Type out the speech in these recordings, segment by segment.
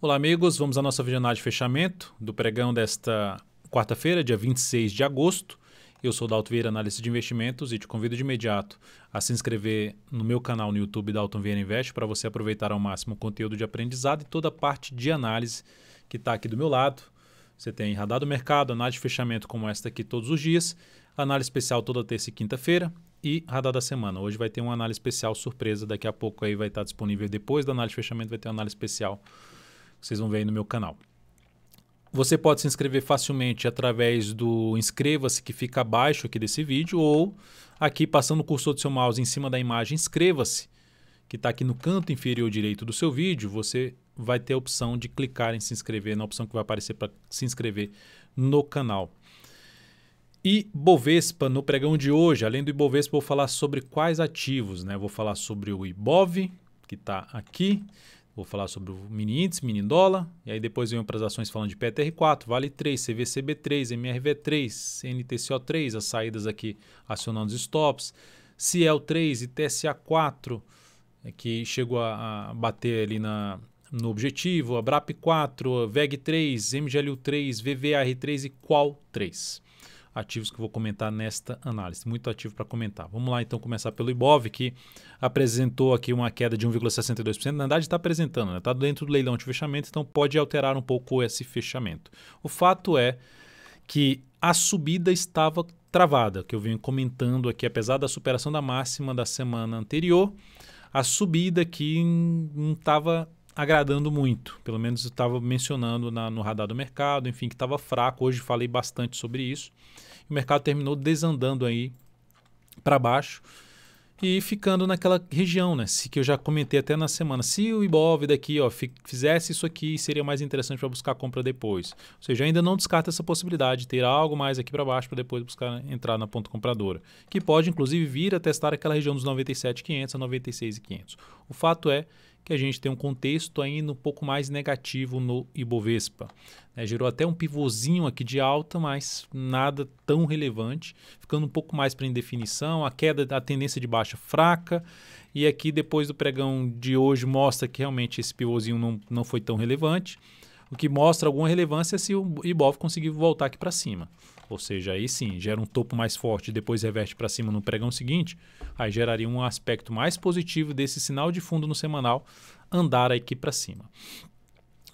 Olá, amigos. Vamos à nossa videoanálise de fechamento do pregão desta quarta-feira, dia 26 de agosto. Eu sou Dalton Vieira, analista de investimentos, e te convido de imediato a se inscrever no meu canal no YouTube, Dalton Vieira Invest, para você aproveitar ao máximo o conteúdo de aprendizado e toda a parte de análise que está aqui do meu lado. Você tem radar do mercado, análise de fechamento como esta aqui todos os dias, análise especial toda terça e quinta-feira e radar da semana. Hoje vai ter uma análise especial surpresa, daqui a pouco aí vai estar disponível. Depois da análise de fechamento vai ter uma análise especial. Vocês vão ver aí no meu canal. Você pode se inscrever facilmente através do inscreva-se que fica abaixo aqui desse vídeo, ou aqui passando o cursor do seu mouse em cima da imagem inscreva-se, que está aqui no canto inferior direito do seu vídeo. Você vai ter a opção de clicar em se inscrever, na opção que vai aparecer para se inscrever no canal. E Bovespa, no pregão de hoje, além do Ibovespa, vou falar sobre quais ativos, né? Vou falar sobre o Ibov, que está aqui. Vou falar sobre o mini índice, mini dólar, e aí depois venho para as ações falando de PTR4, Vale 3, CVCB3, MRV3, NTCO3, as saídas aqui acionando os stops, Ciel3 e TSA4, que chegou a bater ali no objetivo, a BRAP4, VEG3, MGLU3, VVAR3 e Qual3. Ativos que eu vou comentar nesta análise. Muito ativo para comentar. Vamos lá então começar pelo Ibov, que apresentou aqui uma queda de 1,62%. Na verdade está apresentando, está dentro do leilão de fechamento, então pode alterar um pouco esse fechamento. O fato é que a subida estava travada, que eu venho comentando aqui, apesar da superação da máxima da semana anterior, a subida aqui não estava agradando muito, pelo menos eu estava mencionando no radar do mercado, enfim, que estava fraco. Hoje falei bastante sobre isso. O mercado terminou desandando aí para baixo e ficando naquela região, né? Que eu já comentei até na semana. Se o Ibov daqui fizesse isso aqui, seria mais interessante para buscar compra depois. Ou seja, ainda não descarta essa possibilidade de ter algo mais aqui para baixo para depois buscar entrar na ponta compradora, que pode inclusive vir a testar aquela região dos 97.500 a 96.500. O fato é que a gente tem um contexto ainda um pouco mais negativo no Ibovespa. Gerou até um pivôzinho aqui de alta, mas nada tão relevante, ficando um pouco mais para indefinição, a queda da tendência de baixa fraca, e aqui depois do pregão de hoje mostra que realmente esse pivôzinho não foi tão relevante, o que mostra alguma relevância se o Ibov conseguir voltar aqui para cima. Ou seja, aí sim, gera um topo mais forte e depois reverte para cima no pregão seguinte, aí geraria um aspecto mais positivo desse sinal de fundo no semanal andar aqui para cima.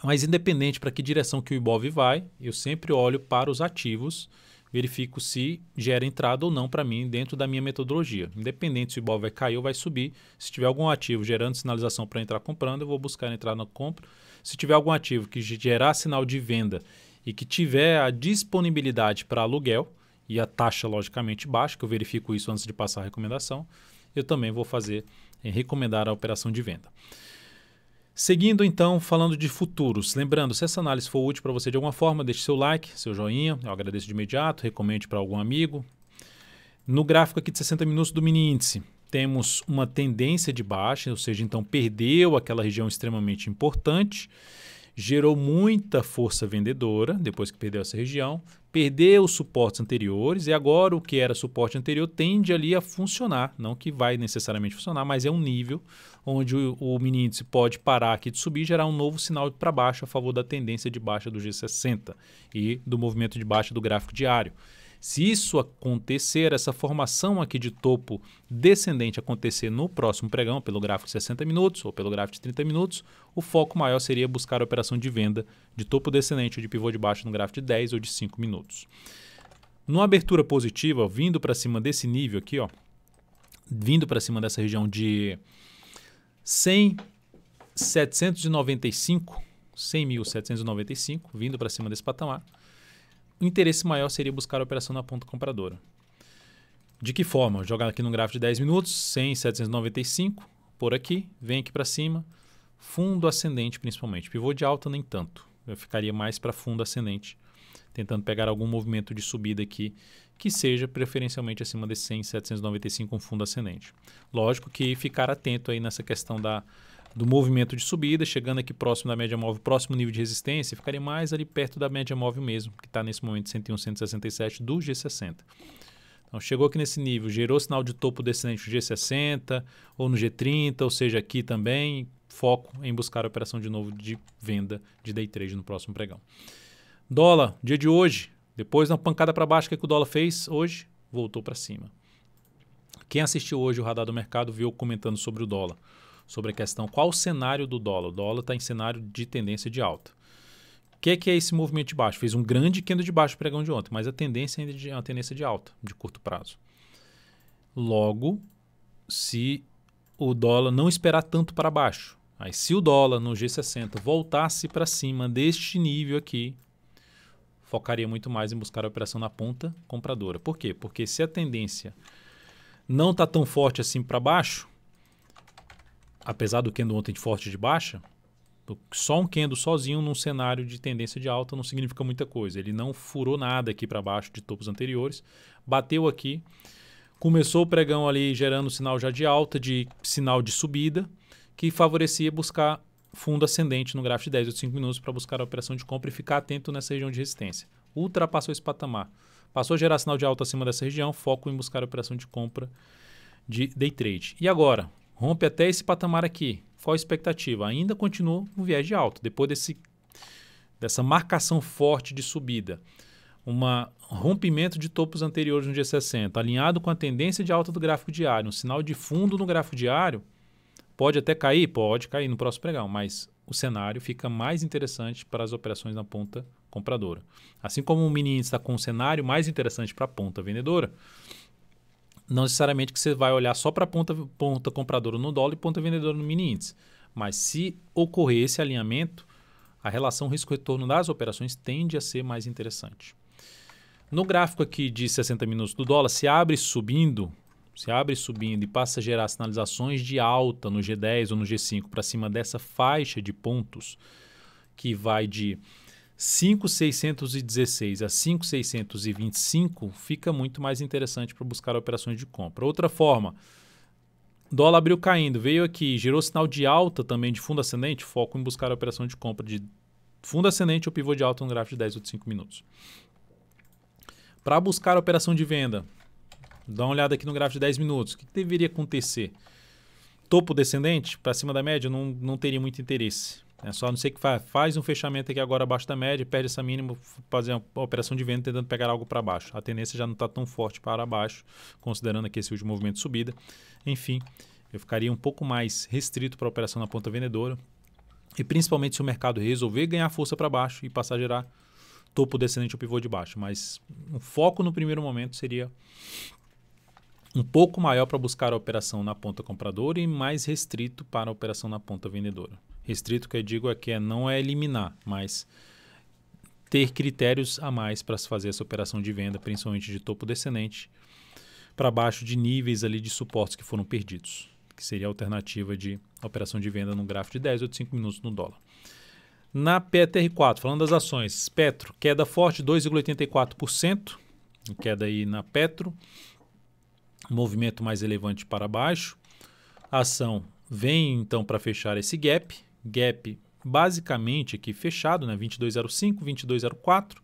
Mas independente para que direção que o Ibov vai, eu sempre olho para os ativos, verifico se gera entrada ou não para mim dentro da minha metodologia. Independente se o Ibov vai cair ou vai subir, se tiver algum ativo gerando sinalização para entrar comprando, eu vou buscar entrar na compra. Se tiver algum ativo que gerar sinal de venda e que tiver a disponibilidade para aluguel e a taxa logicamente baixa, que eu verifico isso antes de passar a recomendação, eu também vou recomendar a operação de venda. Seguindo então, falando de futuros, lembrando, se essa análise for útil para você de alguma forma, deixe seu like, seu joinha, eu agradeço de imediato, recomende para algum amigo. No gráfico aqui de 60 minutos do mini índice, temos uma tendência de baixa, ou seja, então perdeu aquela região extremamente importante, gerou muita força vendedora depois que perdeu essa região, perdeu os suportes anteriores e agora o que era suporte anterior tende ali a funcionar, não que vai necessariamente funcionar, mas é um nível onde o mini índice pode parar aqui de subir e gerar um novo sinal para baixo a favor da tendência de baixa do G60 e do movimento de baixa do gráfico diário. Se isso acontecer, essa formação aqui de topo descendente acontecer no próximo pregão, pelo gráfico de 60 minutos ou pelo gráfico de 30 minutos, o foco maior seria buscar a operação de venda de topo descendente ou de pivô de baixa no gráfico de 10 ou de 5 minutos. Numa abertura positiva, vindo para cima desse nível aqui, vindo para cima dessa região de 100.795, vindo para cima desse patamar, o interesse maior seria buscar a operação na ponta compradora. De que forma? Jogar aqui no gráfico de 10 minutos, 100.795, por aqui, vem aqui para cima, fundo ascendente principalmente, pivô de alta nem tanto, eu ficaria mais para fundo ascendente, tentando pegar algum movimento de subida aqui, que seja preferencialmente acima de 100.795 um fundo ascendente. Lógico que ficar atento aí nessa questão do movimento de subida, chegando aqui próximo da média móvel, próximo nível de resistência, ficaria mais ali perto da média móvel mesmo, que está nesse momento 101,167 do G60. Então chegou aqui nesse nível, gerou sinal de topo descendente no G60 ou no G30, ou seja, aqui também, foco em buscar a operação de novo de venda de day trade no próximo pregão. Dólar, dia de hoje, depois da pancada para baixo, o que o dólar fez hoje? Voltou para cima. Quem assistiu hoje o Radar do Mercado viu comentando sobre o dólar, sobre a questão qual o cenário do dólar. O dólar está em cenário de tendência de alta. O que é esse movimento de baixo? Fez um grande candle de baixo no pregão de ontem, mas a tendência ainda é uma tendência de alta, de curto prazo. Logo, se o dólar não esperar tanto para baixo, aí se o dólar no G60 voltasse para cima deste nível aqui, focaria muito mais em buscar a operação na ponta compradora. Por quê? Porque se a tendência não está tão forte assim para baixo, apesar do candle ontem de forte de baixa, só um candle sozinho num cenário de tendência de alta não significa muita coisa. Ele não furou nada aqui para baixo de topos anteriores, bateu aqui, começou o pregão ali gerando sinal já de alta, de sinal de subida, que favorecia buscar fundo ascendente no gráfico de 10 ou 5 minutos para buscar a operação de compra e ficar atento nessa região de resistência. Ultrapassou esse patamar. Passou a gerar sinal de alta acima dessa região, foco em buscar a operação de compra de day trade. E agora? Rompe até esse patamar aqui. Qual a expectativa? Ainda continua um viés de alta. Depois dessa marcação forte de subida, um rompimento de topos anteriores no G60, alinhado com a tendência de alta do gráfico diário, um sinal de fundo no gráfico diário, pode até cair? Pode cair no próximo pregão, mas o cenário fica mais interessante para as operações na ponta compradora. Assim como o mini índice está com um cenário mais interessante para a ponta vendedora, não necessariamente que você vai olhar só para a ponta compradora no dólar e ponta vendedora no mini índice. Mas se ocorrer esse alinhamento, a relação risco-retorno das operações tende a ser mais interessante. No gráfico aqui de 60 minutos do dólar, se abre subindo e passa a gerar sinalizações de alta no G10 ou no G5 para cima dessa faixa de pontos, que vai de 5.616 a 5.625, fica muito mais interessante para buscar operações de compra. Outra forma, dólar abriu caindo, veio aqui, gerou sinal de alta também de fundo ascendente, foco em buscar a operação de compra de fundo ascendente ou pivô de alta no gráfico de 10 ou de 5 minutos. Para buscar a operação de venda, dá uma olhada aqui no gráfico de 10 minutos. O que deveria acontecer? Topo descendente, para cima da média, não teria muito interesse. É só não sei que faz um fechamento aqui agora abaixo da média, perde essa mínima, fazer uma operação de venda tentando pegar algo para baixo. A tendência já não está tão forte para baixo, considerando aqui esse último movimento de subida. Enfim, eu ficaria um pouco mais restrito para a operação na ponta vendedora. E principalmente se o mercado resolver ganhar força para baixo e passar a gerar topo descendente ou pivô de baixo. Mas o foco no primeiro momento seria um pouco maior para buscar a operação na ponta compradora e mais restrito para a operação na ponta vendedora. Restrito que eu digo não é eliminar, mas ter critérios a mais para se fazer essa operação de venda, principalmente de topo descendente, para baixo de níveis ali de suportes que foram perdidos, que seria a alternativa de operação de venda no gráfico de 10 ou de 5 minutos no dólar. Na PTR4, falando das ações, Petro, queda forte, 2,84%, queda aí na Petro, movimento mais relevante para baixo. A ação vem então para fechar esse gap basicamente aqui fechado, né? 22,05, 22,04.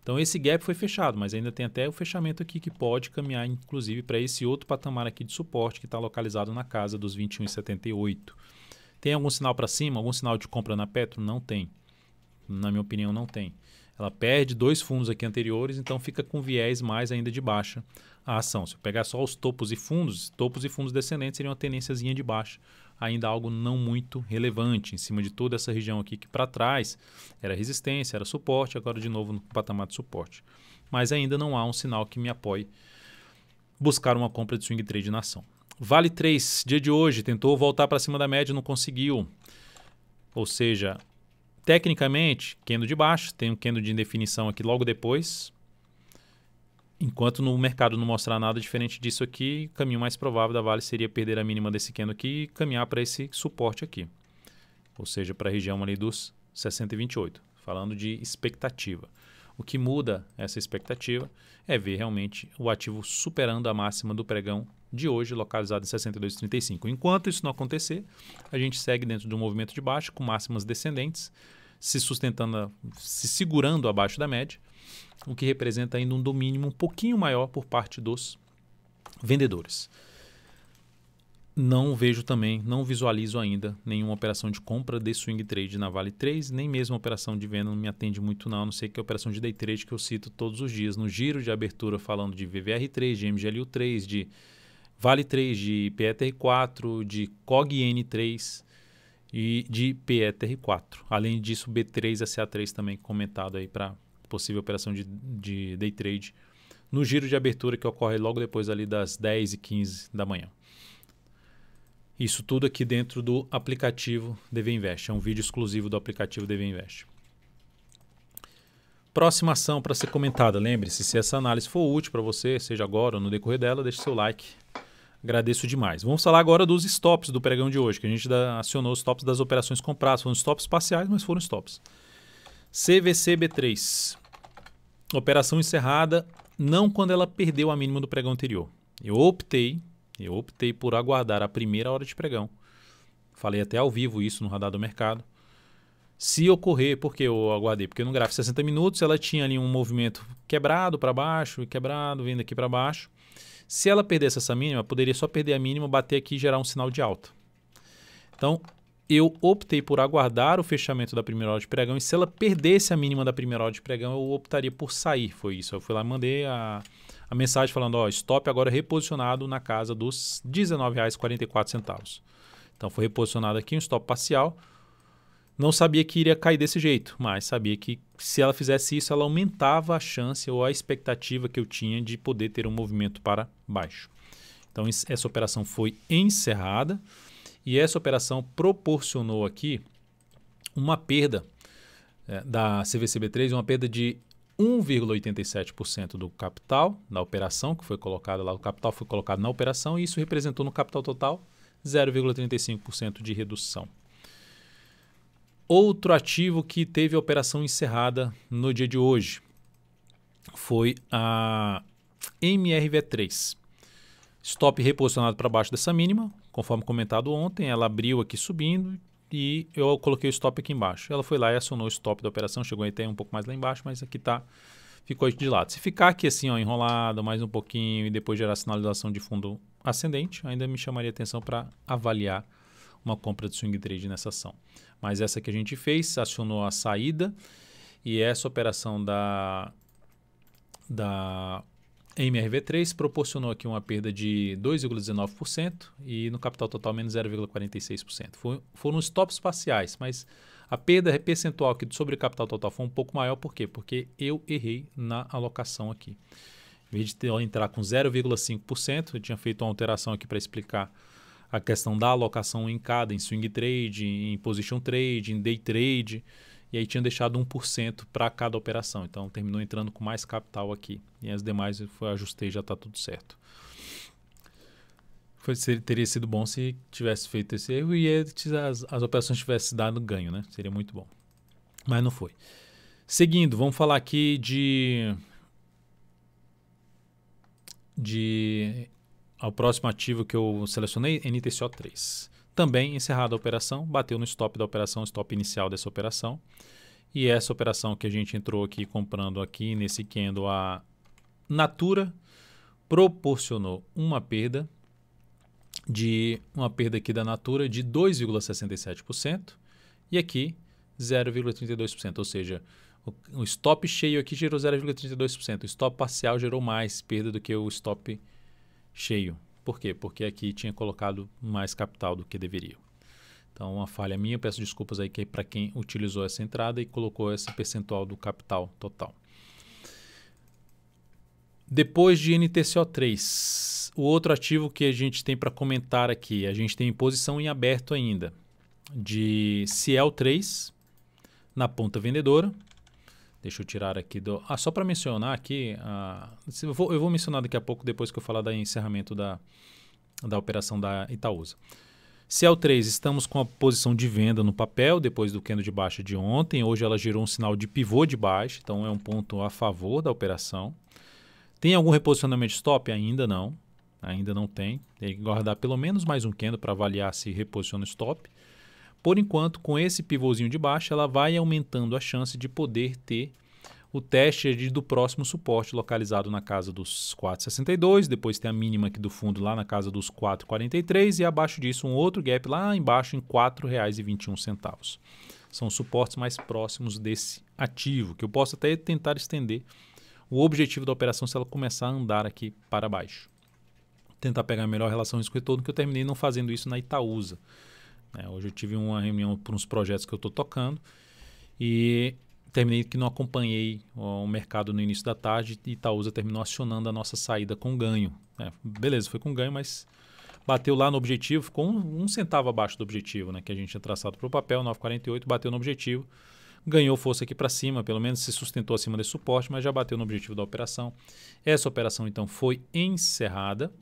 Então esse gap foi fechado, mas ainda tem até o fechamento aqui que pode caminhar inclusive para esse outro patamar aqui de suporte que está localizado na casa dos 21,78. Tem algum sinal para cima, algum sinal de compra na Petro? Não tem. Na minha opinião, não tem. Ela perde dois fundos aqui anteriores, então fica com viés mais ainda de baixa a ação. Se eu pegar só os topos e fundos descendentes seriam uma tendênciazinha de baixa, ainda algo não muito relevante, em cima de toda essa região aqui que para trás era resistência, era suporte, agora de novo no patamar de suporte. Mas ainda não há um sinal que me apoie buscar uma compra de swing trade na ação. Vale 3, dia de hoje, tentou voltar para cima da média, não conseguiu. Ou seja, tecnicamente, candle de baixo, tem um candle de indefinição aqui logo depois. Enquanto no mercado não mostrar nada diferente disso aqui, o caminho mais provável da Vale seria perder a mínima desse candle aqui e caminhar para esse suporte aqui. Ou seja, para a região ali dos 60,28, falando de expectativa. O que muda essa expectativa é ver realmente o ativo superando a máxima do pregão de hoje, localizado em 62,35. Enquanto isso não acontecer, a gente segue dentro de um movimento de baixa, com máximas descendentes, se sustentando, se segurando abaixo da média, o que representa ainda um domínio um pouquinho maior por parte dos vendedores. não vejo também, não visualizo ainda nenhuma operação de compra de swing trade na Vale 3, nem mesmo operação de venda não me atende muito não sei que é a operação de day trade que eu cito todos os dias, no giro de abertura falando de VVR3, de MGLU3, de Vale 3, de PETR4, de COGN3 e de PETR4. Além disso, B3 e CA3 também comentado aí para possível operação de day trade no giro de abertura que ocorre logo depois ali das 10h15 da manhã. Isso tudo aqui dentro do aplicativo DV Invest. É um vídeo exclusivo do aplicativo DV Invest. Próxima ação para ser comentada. Lembre-se, se essa análise for útil para você, seja agora ou no decorrer dela, deixe seu like. Agradeço demais. Vamos falar agora dos stops do pregão de hoje, que a gente acionou os stops das operações compradas. Foram stops parciais, mas foram stops. CVCB3. Operação encerrada, não quando ela perdeu a mínima do pregão anterior. Eu optei por aguardar a primeira hora de pregão. Falei até ao vivo isso no Radar do Mercado. Se ocorrer, por que eu aguardei? Porque no gráfico 60 minutos ela tinha ali um movimento quebrado para baixo, quebrado, vindo aqui para baixo. Se ela perdesse essa mínima, poderia só perder a mínima, bater aqui e gerar um sinal de alta. Então, eu optei por aguardar o fechamento da primeira hora de pregão e se ela perdesse a mínima da primeira hora de pregão, eu optaria por sair. Foi isso. Eu fui lá e mandei a mensagem falando, ó, stop agora reposicionado na casa dos R$ 19,44. Então foi reposicionado aqui um stop parcial. Não sabia que iria cair desse jeito, mas sabia que se ela fizesse isso, ela aumentava a chance ou a expectativa que eu tinha de poder ter um movimento para baixo. Então essa operação foi encerrada e essa operação proporcionou aqui uma perda da CVCB3, uma perda de 1,87% do capital da operação que foi colocado lá, o capital foi colocado na operação e isso representou no capital total 0,35% de redução. Outro ativo que teve a operação encerrada no dia de hoje foi a MRV3. Stop reposicionado para baixo dessa mínima, conforme comentado ontem, ela abriu aqui subindo e eu coloquei o stop aqui embaixo. Ela foi lá e acionou o stop da operação, chegou até um pouco mais lá embaixo, mas aqui ficou de lado. Se ficar aqui assim, ó, enrolado mais um pouquinho e depois gerar sinalização de fundo ascendente, ainda me chamaria atenção para avaliar uma compra de swing trade nessa ação. Mas essa que a gente fez, acionou a saída e essa operação da MRV3 proporcionou aqui uma perda de 2,19% e no capital total menos 0,46%. Foram stops parciais, mas a perda percentual aqui sobre o capital total foi um pouco maior. Por quê? Porque eu errei na alocação aqui. Em vez de entrar com 0,5%, eu tinha feito uma alteração aqui para explicar a questão da alocação em swing trade, em position trade, em day trade, e aí tinha deixado 1% para cada operação. Então terminou entrando com mais capital aqui. E as demais eu ajustei e já está tudo certo. Teria sido bom se tivesse feito esse erro e as operações tivessem dado ganho, né? Seria muito bom. Mas não foi. Seguindo, vamos falar aqui ao próximo ativo que eu selecionei, NTCO3. Também encerrada a operação, bateu no stop da operação, stop inicial dessa operação. E essa operação que a gente entrou aqui comprando aqui nesse candle, a Natura, proporcionou uma perda aqui da Natura de 2,67% e aqui 0,32%, ou seja, o stop cheio aqui gerou 0,32%, o stop parcial gerou mais perda do que o stop cheio. Por quê? Porque aqui tinha colocado mais capital do que deveria. Então, uma falha minha, eu peço desculpas aí para quem utilizou essa entrada e colocou esse percentual do capital total. Depois de NTCO3, o outro ativo que a gente tem para comentar aqui, a gente tem em posição em aberto ainda, de Ciel3 na ponta vendedora. Deixa eu tirar aqui só para mencionar aqui, eu vou mencionar daqui a pouco, depois que eu falar do encerramento da operação da Itaúsa. Ciel3, estamos com a posição de venda no papel, depois do candle de baixa de ontem. Hoje ela gerou um sinal de pivô de baixa, então é um ponto a favor da operação. Tem algum reposicionamento de stop? Ainda não tem. Tem que guardar pelo menos mais um candle para avaliar se reposiciona o stop. Por enquanto, com esse pivôzinho de baixa, ela vai aumentando a chance de poder ter O teste é do próximo suporte localizado na casa dos 4,62, depois tem a mínima aqui do fundo lá na casa dos 4,43 e abaixo disso um outro gap lá embaixo em R$ 4,21. São os suportes mais próximos desse ativo, que eu posso até tentar estender o objetivo da operação se ela começar a andar aqui para baixo. Tentar pegar a melhor relação risco-retorno, que eu terminei não fazendo isso na Itaúsa. Hoje eu tive uma reunião por uns projetos que eu estou tocando e terminei que não acompanhei o mercado no início da tarde e Itaúsa terminou acionando a nossa saída com ganho. Beleza, foi com ganho, mas bateu lá no objetivo, ficou um centavo abaixo do objetivo, que a gente tinha traçado para o papel, 9,48, bateu no objetivo, ganhou força aqui para cima, pelo menos se sustentou acima desse suporte, mas já bateu no objetivo da operação. Essa operação então foi encerrada.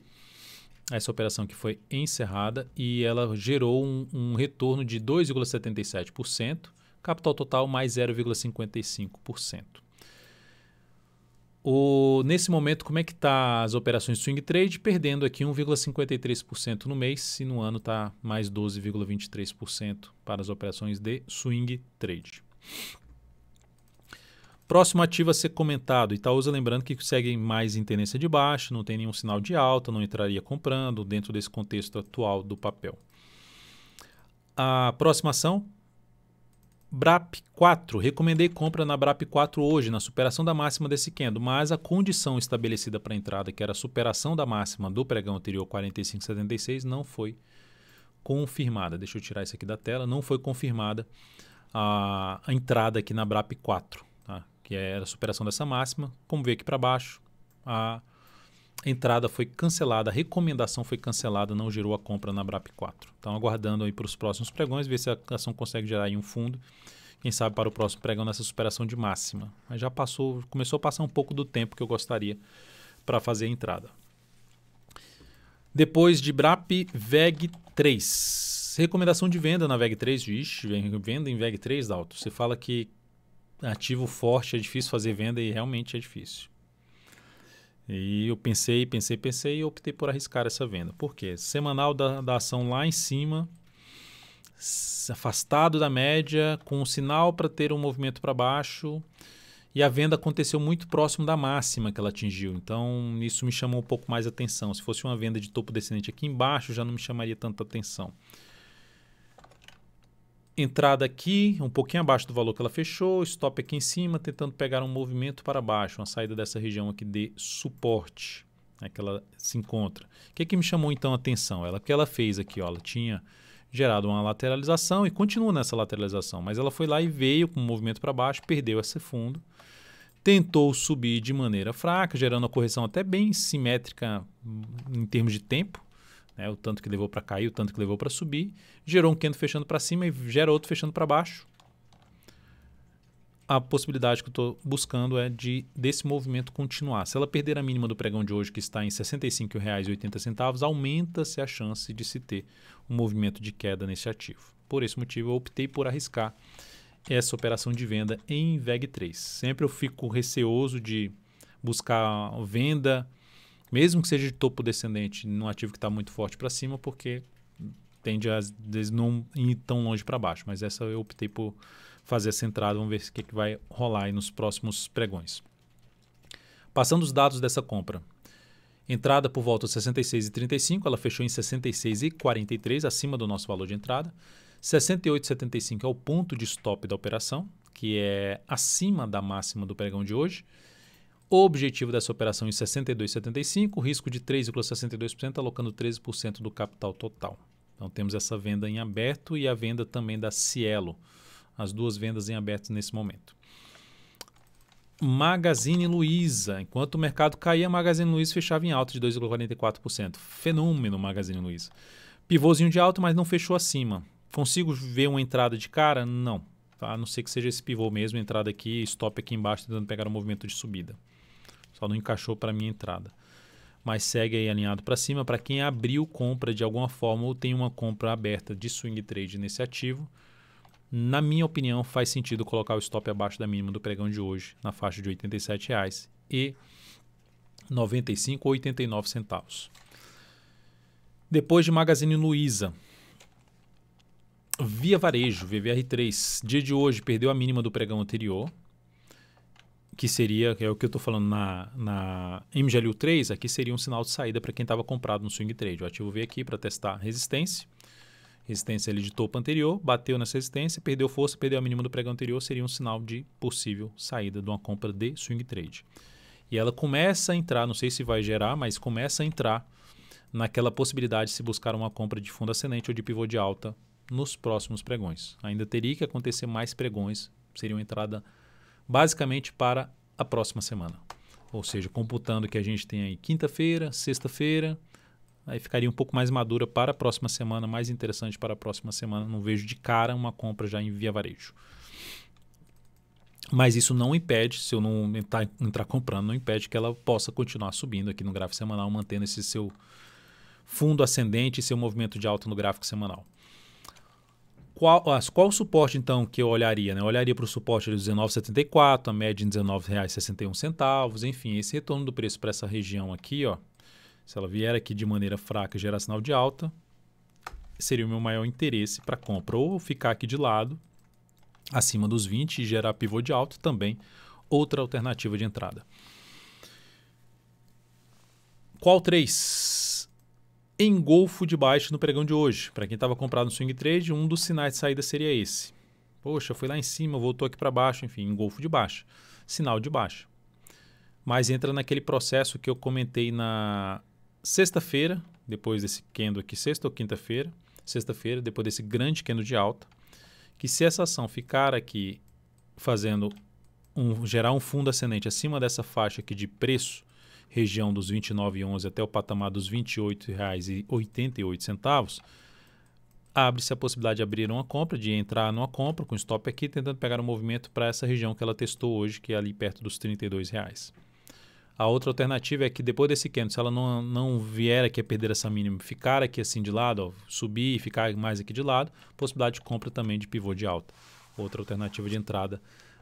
Essa operação que foi encerrada e ela gerou um retorno de 2,77%, capital total mais 0,55%. Nesse momento, como é que está as operações swing trade? Perdendo aqui 1,53% no mês e no ano está mais 12,23% para as operações de swing trade. Próximo ativo a ser comentado, Itaúsa, lembrando que segue mais em tendência de baixa, não tem nenhum sinal de alta, não entraria comprando dentro desse contexto atual do papel. A próxima ação, BRAP4. Recomendei compra na BRAP4 hoje, na superação da máxima desse candle, mas a condição estabelecida para a entrada, que era a superação da máxima do pregão anterior 45,76, não foi confirmada. Deixa eu tirar isso aqui da tela. Não foi confirmada a entrada aqui na BRAP4. Que era a superação dessa máxima. Como veio aqui para baixo, a entrada foi cancelada, a recomendação foi cancelada, não gerou a compra na BRAP4. Então, aguardando aí para os próximos pregões, ver se a ação consegue gerar aí um fundo, quem sabe para o próximo pregão nessa superação de máxima. Mas já começou a passar um pouco do tempo que eu gostaria para fazer a entrada. Depois de BRAP, VEG3. Recomendação de venda na VEG3. Ixi, venda em VEG3, Dalton. Você fala que ativo forte é difícil fazer venda e realmente é difícil. E eu pensei e optei por arriscar essa venda. Por quê? Semanal da ação lá em cima, afastado da média, com um sinal para ter um movimento para baixo, e a venda aconteceu muito próximo da máxima que ela atingiu. Então, isso me chamou um pouco mais atenção. Se fosse uma venda de topo descendente aqui embaixo, já não me chamaria tanta atenção. Entrada aqui, um pouquinho abaixo do valor que ela fechou, stop aqui em cima, tentando pegar um movimento para baixo, uma saída dessa região aqui de suporte, que ela se encontra. O que me chamou então a atenção? O que ela fez aqui, ela tinha gerado uma lateralização e continua nessa lateralização, mas ela foi lá e veio com um movimento para baixo, perdeu esse fundo, tentou subir de maneira fraca, gerando uma correção até bem simétrica em termos de tempo. O tanto que levou para cair, o tanto que levou para subir, gerou um candle fechando para cima e gera outro fechando para baixo. A possibilidade que eu estou buscando é desse movimento continuar. Se ela perder a mínima do pregão de hoje, que está em R$ 65,80, aumenta-se a chance de se ter um movimento de queda nesse ativo. Por esse motivo, eu optei por arriscar essa operação de venda em VEG3. Sempre eu fico receoso de buscar venda, mesmo que seja de topo descendente, num ativo que está muito forte para cima, porque tende a vezes não ir tão longe para baixo. Mas essa eu optei por fazer essa entrada, vamos ver o que vai rolar aí nos próximos pregões. Passando os dados dessa compra. Entrada por volta de 66,35, ela fechou em 66,43, acima do nosso valor de entrada. 68,75 é o ponto de stop da operação, que é acima da máxima do pregão de hoje. O objetivo dessa operação em 62,75, risco de 3,62%, alocando 13% do capital total. Então temos essa venda em aberto e a venda também da Cielo. As duas vendas em aberto nesse momento. Magazine Luiza. Enquanto o mercado caía, a Magazine Luiza fechava em alta de 2,44%. Fenômeno Magazine Luiza. Pivôzinho de alta, mas não fechou acima. Consigo ver uma entrada de cara? Não. A não ser que seja esse pivô mesmo, entrada aqui, stop aqui embaixo, tentando pegar um movimento de subida. Só não encaixou para a minha entrada. Mas segue aí alinhado para cima. Para quem abriu compra de alguma forma ou tem uma compra aberta de swing trade nesse ativo, na minha opinião, faz sentido colocar o stop abaixo da mínima do pregão de hoje, na faixa de R$ 87,95 ou 89 centavos. Depois de Magazine Luiza, Via Varejo, VVR3, dia de hoje perdeu a mínima do pregão anterior. que seria, que é o que eu estou falando na MGLU 3, aqui seria um sinal de saída para quem estava comprado no swing trade. O ativo veio aqui para testar resistência ali de topo anterior, bateu nessa resistência, perdeu força, perdeu a mínima do pregão anterior, seria um sinal de possível saída de uma compra de swing trade. E ela começa a entrar, não sei se vai gerar, mas começa a entrar naquela possibilidade de se buscar uma compra de fundo ascendente ou de pivô de alta nos próximos pregões. Ainda teria que acontecer mais pregões, seria uma entrada basicamente para a próxima semana. Ou seja, computando que a gente tem aí quinta-feira, sexta-feira, aí ficaria um pouco mais madura para a próxima semana, mais interessante para a próxima semana. Não vejo de cara uma compra já em via varejo. Mas isso não impede, se eu não entrar comprando, não impede que ela possa continuar subindo aqui no gráfico semanal, mantendo esse seu fundo ascendente e seu movimento de alta no gráfico semanal. Qual o suporte, então, que eu olharia? Né? Eu olharia para o suporte de R$19,74, a média em R$19,61, enfim, esse retorno do preço para essa região aqui, ó, se ela vier aqui de maneira fraca e gerar sinal de alta, seria o meu maior interesse para compra. Ou ficar aqui de lado, acima dos 20 e gerar pivô de alta, também outra alternativa de entrada. Qual 3? Engolfo de baixo no pregão de hoje. Para quem estava comprado no swing trade, um dos sinais de saída seria esse. Poxa, foi lá em cima, voltou aqui para baixo, enfim, engolfo de baixa. Sinal de baixa. Mas entra naquele processo que eu comentei na sexta-feira, depois desse candle aqui, sexta ou quinta-feira, sexta-feira, depois desse grande candle de alta, que se essa ação ficar aqui fazendo gerar um fundo ascendente acima dessa faixa aqui de preço, região dos R$ 29,11 até o patamar dos R$ 28,88, abre-se a possibilidade de abrir uma compra, de entrar numa compra com stop aqui, tentando pegar um movimento para essa região que ela testou hoje, que é ali perto dos R$ 32,00. A outra alternativa é que depois desse candle, se ela não vier aqui a perder essa mínima, ficar aqui assim de lado, ó, subir e ficar mais aqui de lado, possibilidade de compra também de pivô de alta. Outra alternativa de entrada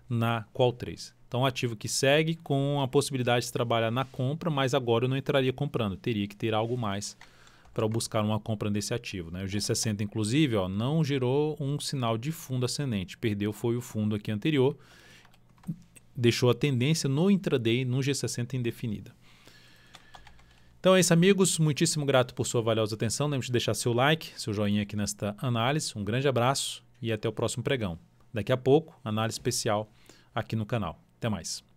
na Qual 3. Então, um ativo que segue com a possibilidade de trabalhar na compra, mas agora eu não entraria comprando, teria que ter algo mais para buscar uma compra desse ativo. Né? O G60, inclusive, ó, não gerou um sinal de fundo ascendente, perdeu foi o fundo aqui anterior, deixou a tendência no intraday no G60 indefinida. Então é isso, amigos. Muitíssimo grato por sua valiosa atenção. Lembre-se de deixar seu like, seu joinha aqui nesta análise. Um grande abraço e até o próximo pregão. Daqui a pouco, análise especial aqui no canal. Até mais.